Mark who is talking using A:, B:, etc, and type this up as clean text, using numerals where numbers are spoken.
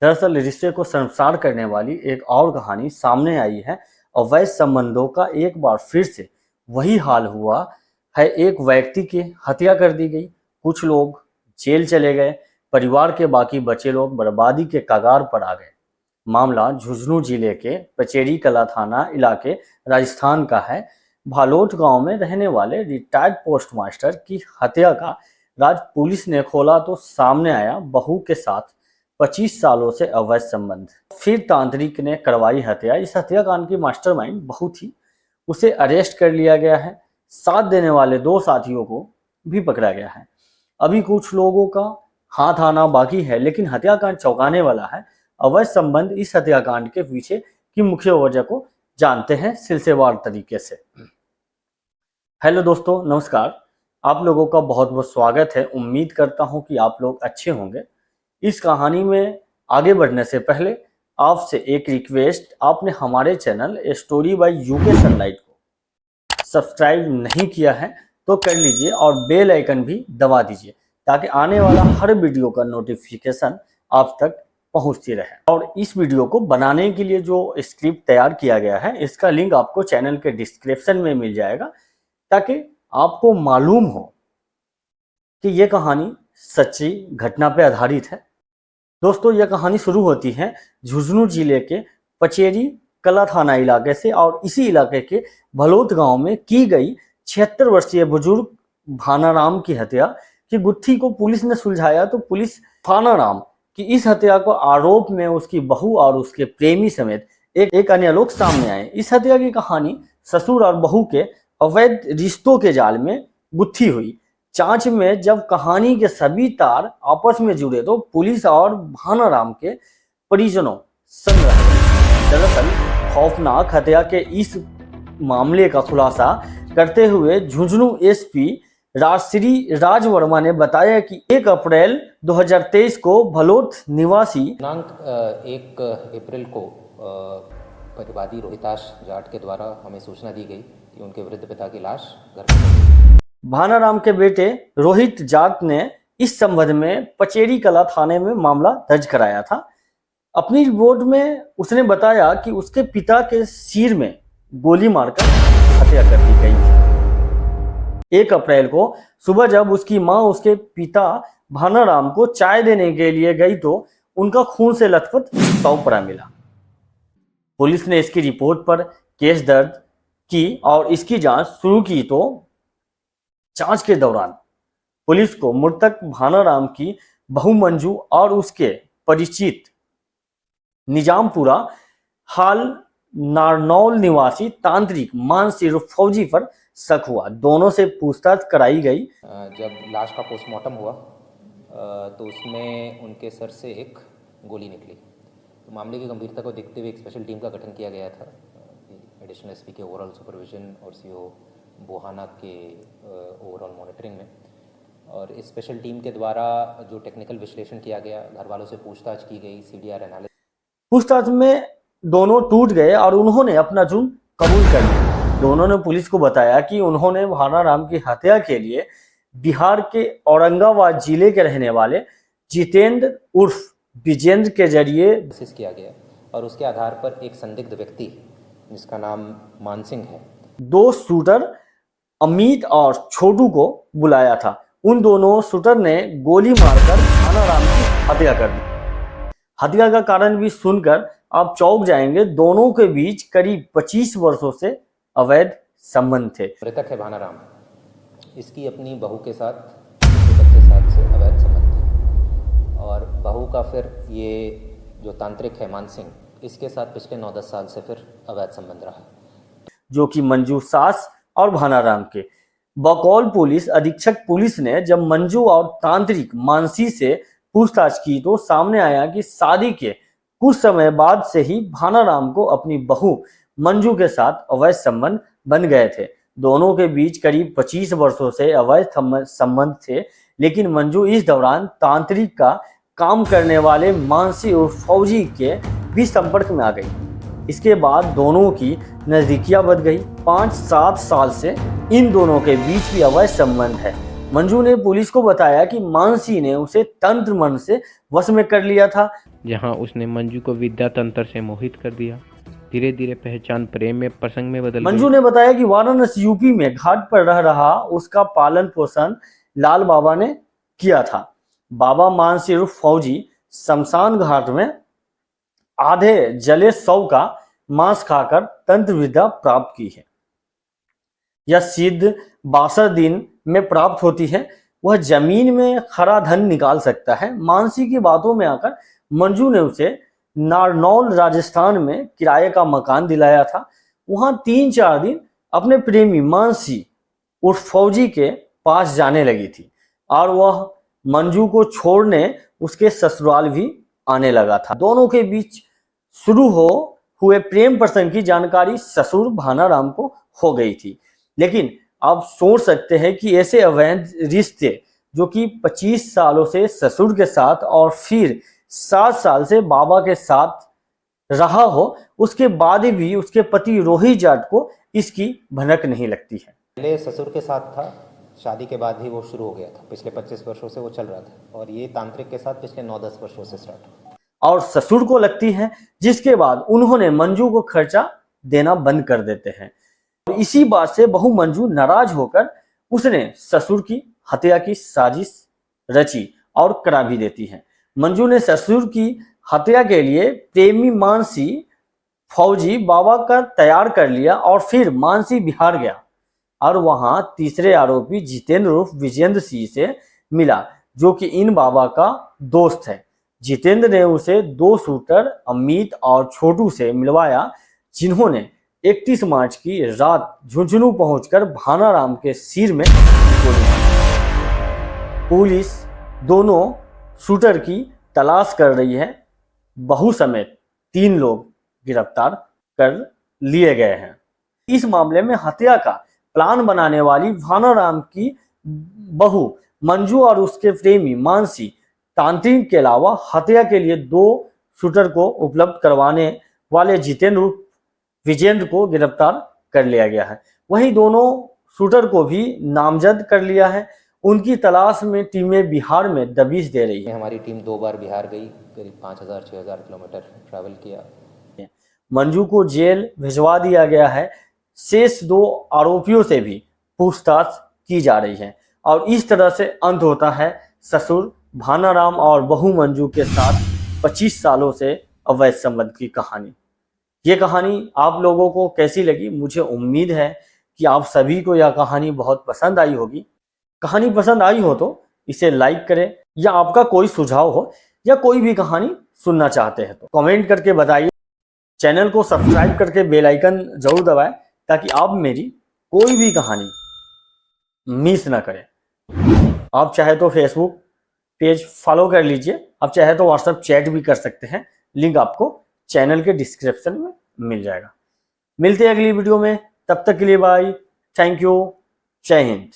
A: दरअसल रिश्ते को शर्मसार करने वाली एक और कहानी सामने आई है। अवैध संबंधों का एक बार फिर से वही हाल हुआ है। एक व्यक्ति की हत्या कर दी गई, कुछ लोग जेल चले गए, परिवार के बाकी बचे लोग बर्बादी के कगार पर आ गए। मामला झुंझुनू जिले के पचेरी कला थाना इलाके राजस्थान का है। भालोट गांव में रहने वाले रिटायर्ड पोस्टमास्टर की हत्या का राज पुलिस ने खोला तो सामने आया बहू के साथ 25 सालों से अवैध संबंध। फिर तांत्रिक ने करवाई हत्या। इस हत्याकांड की मास्टरमाइंड बहू थी, उसे अरेस्ट कर लिया गया है। साथ देने वाले 2 साथियों को भी पकड़ा गया है। अभी कुछ लोगों का हाथ आना बाकी है, लेकिन हत्याकांड चौंकाने वाला है। अवैध संबंध इस हत्याकांड के पीछे की मुख्य वजह को जानते हैं सिलसिलेवार तरीके से। हेलो दोस्तों, नमस्कार। आप लोगों का बहुत बहुत स्वागत है। उम्मीद करता हूं कि आप लोग अच्छे होंगे। इस कहानी में आगे बढ़ने से पहले आपसे एक रिक्वेस्ट, आपने हमारे channel a story by UK sunlight को सब्सक्राइब नहीं किया है तो कर लीजिए और बेल आइकन भी दबा दीजिए ताकि आने वाला हर वीडियो का नोटिफिकेशन आप तक पहुंचती रहे। और इस वीडियो को बनाने के लिए जो स्क्रिप्ट तैयार किया गया है, इसका लिंक आपको चैनल के डिस्क्रिप्शन में मिल जाएगा ताकि आपको मालूम हो कि यह कहानी सच्ची घटना पर आधारित है। दोस्तों, यह कहानी शुरू होती है झुंझुनू जिले के पचेरी कला थाना इलाके से और इसी इलाके के भलोत गांव में की गई 76 वर्षीय बुजुर्ग भानाराम की हत्या की गुत्थी को पुलिस ने सुलझाया तो पुलिस भानाराम की इस हत्या को आरोप में उसकी बहू और उसके प्रेमी समेत एक अन्य लोग सामने आए। इस हत्या की कहानी ससुर और बहू के अवैध रिश्तों के जाल में गुत्थी हुई। जांच में जब कहानी के सभी तार आपस में जुड़े तो पुलिस और भानाराम के परिजनों संग रहे। दरअसल खौफनाक हत्या के इस मामले का खुलासा करते हुए झुंझुनू एसपी राजश्री राज वर्मा ने बताया कि 1 अप्रैल 2023 को भलोट निवासी
B: दिनांक 1 अप्रैल को परिवादी रोहिताश जाट के द्वारा हमें सूचना दी गई कि उनके वृद्ध पिता की लाश घर पर।
A: भानाराम के बेटे रोहित जाट ने इस संबंध में पचेरी कला थाने में मामला दर्ज कराया था। अपनी रिपोर्ट में उसने बताया कि उसके पिता के सिर में गोली मारकर हत्या कर दी गई थी। 1 अप्रैल को सुबह जब उसकी मां उसके पिता भानाराम को चाय देने के लिए गई तो उनका खून से लथपथ शव पड़ा मिला। पुलिस ने इसकी रिपोर्ट पर केस दर्ज की और इसकी जांच शुरू की तो जांच के दौरान पुलिस को मृतक भानाराम की बहू मंजू और उसके परिचित निजामपुरा हाल नारनौल निवासी तांत्रिक मानसी फौजी पर शक हुआ। दोनों से पूछताछ कराई गई।
B: जब लाश का पोस्टमार्टम हुआ तो उसमें उनके सर से एक गोली निकली। तो मामले की गंभीरता को देखते हुए एक स्पेशल टीम का गठन किया गया था। एडिशनल एसपी के ओवरऑल सुपरविजन और सीओ बोहाना के ओवरऑल मॉनिटरिंग में, और इस स्पेशल टीम के द्वारा जो टेक्निकल विश्लेषण किया गया, घर वालों से पूछताछ की गई, सीडीआर एनालिसिस।
A: पूछताछ में दोनों टूट गए और उन्होंने अपना जुर्म कबूल कर लिया। दोनों ने पुलिस को बताया कि उन्होंने भानाराम की हत्या के लिए बिहार के औरंगाबाद जिले के रहने वाले जितेंद्र उर्फ विजेंद्र के जरिए
B: किया गया और उसके आधार पर एक संदिग्ध व्यक्ति जिसका नाम मानसिंह है,
A: 2 शूटर अमित और छोटू को बुलाया था। उन दोनों शूटर ने गोली मारकर भानाराम की हत्या कर दी। हत्या का कारण भी सुनकर आप चौंक जाएंगे। दोनों के बीच करीब 25 वर्षों से अवैध संबंध थे।
B: मृतक है भानाराम, इसकी अपनी बहू के साथ, बच्चे के साथ से अवैध संबंध थे और बहू का फिर ये जो तांत्रिक है मानसिंह, इसके साथ पिछले 9-10 साल से फिर अवैध संबंध रहा,
A: जो कि मंजू सास और भानाराम के। बकौल पुलिस अधीक्षक पुलिस ने जब मंजू और तांत्रिक मानसी से पूछताछ की तो सामने आया कि शादी के कुछ समय बाद से ही भानाराम को अपनी बहू मंजू के साथ अवैध संबंध बन गए थे। दोनों के बीच करीब 25 वर्षों से अवैध संबंध थे, लेकिन मंजू इस दौरान तांत्रिक का काम करने वाले मानसी और फौजी के भी संपर्क में आ गई। इसके बाद दोनों की नजदीकियां बढ़ गई। 5-7 साल से इन दोनों के बीच भी अवैध संबंध है। मंजू ने पुलिस को बताया कि मानसी ने उसे तंत्र मन से वश में कर लिया था,
C: जहां उसने मंजू को विद्या तंत्र से मोहित कर दिया। धीरे धीरे पहचान प्रेम में प्रसंग में बदल
A: मंजू
C: गई।
A: ने बताया कि वाराणसी यूपी में घाट पर रह रहा उसका पालन पोषण लाल बाबा ने किया था। बाबा मानसी उर्फ फौजी शमशान घाट में आधे जले शव का मांस खाकर तंत्र विद्या प्राप्त की है। यह सिद्ध 62 दिन में प्राप्त होती है। वह जमीन में खरा धन निकाल सकता है। मानसी की बातों में आकर मंजू ने उसे नारनौल राजस्थान में किराए का मकान दिलाया था। वहां 3-4 दिन अपने प्रेमी मानसी उर्फ फौजी के पास जाने लगी थी और वह मंजू को छोड़ने उसके ससुराल भी आने लगा था। दोनों के बीच शुरू हुए प्रेम प्रसंग की जानकारी ससुर भानाराम को हो गई थी। लेकिन आप सोच सकते हैं कि ऐसे अवैध रिश्ते जो कि 25 सालों से ससुर के साथ और फिर 7 साल से बाबा के साथ रहा हो, उसके बाद भी उसके पति रोहित जाट को इसकी भनक नहीं लगती है।
B: पहले ससुर के साथ था, शादी के बाद ही वो शुरू हो गया था। पिछले 25 वर्षों से वो चल रहा था और ये तांत्रिक के साथ पिछले 9-10 वर्षों से स्टार्ट हुआ।
A: और ससुर को लगती है, जिसके बाद उन्होंने मंजू को खर्चा देना बंद कर देते हैं। और इसी बात से बहू मंजू नाराज होकर उसने ससुर की हत्या की साजिश रची और करा भी देती है। मंजू ने ससुर की हत्या के लिए प्रेमी मानसी फौजी बाबा का तैयार कर लिया और फिर मानसी बिहार गया और वहां तीसरे आरोपी जितेंद्र उर्फ विजेंद्र सिंह से मिला, जो कि इन बाबा का दोस्त है। जितेंद्र ने उसे 2 शूटर अमित और छोटू से मिलवाया, जिन्होंने 31 मार्च की रात झुंझुनू पहुंचकर भानाराम के सिर में गोली मारी। पुलिस दोनों शूटर की तलाश कर रही है। बहू समेत 3 लोग गिरफ्तार कर लिए गए हैं। इस मामले में हत्या का प्लान बनाने वाली भानाराम की बहू मंजू और उसके प्रेमी मानसी तांत्रिक के अलावा हत्या के लिए 2 शूटर को उपलब्ध करवाने वाले जितेंद्र विजेंद्र को गिरफ्तार कर लिया गया है। वहीं दोनों शूटर को भी नामजद कर लिया है। उनकी तलाश में टीमें बिहार में दबिश दे रही है।
B: हमारी टीम 2 बार बिहार गई, करीब 5000-6000 किलोमीटर ट्रैवल किया।
A: मंजू को जेल भिजवा दिया गया है। शेष 2 आरोपियों से भी पूछताछ की जा रही है और इस तरह से अंत होता है ससुर भानाराम और बहू मंजू के साथ 25 सालों से अवैध संबंध की कहानी। ये कहानी आप लोगों को कैसी लगी? मुझे उम्मीद है कि आप सभी को यह कहानी बहुत पसंद आई होगी। कहानी पसंद आई हो तो इसे लाइक करें, या आपका कोई सुझाव हो या कोई भी कहानी सुनना चाहते हैं तो कमेंट करके बताइए। चैनल को सब्सक्राइब करके बेल आइकन जरूर दबाएं ताकि आप मेरी कोई भी कहानी मिस ना करें। आप चाहे तो फेसबुक पेज फॉलो कर लीजिए, आप चाहे तो व्हाट्सएप चैट भी कर सकते हैं। लिंक आपको चैनल के डिस्क्रिप्शन में मिल जाएगा। मिलते हैं अगली वीडियो में, तब तक के लिए बाय, थैंक यू, जय हिंद।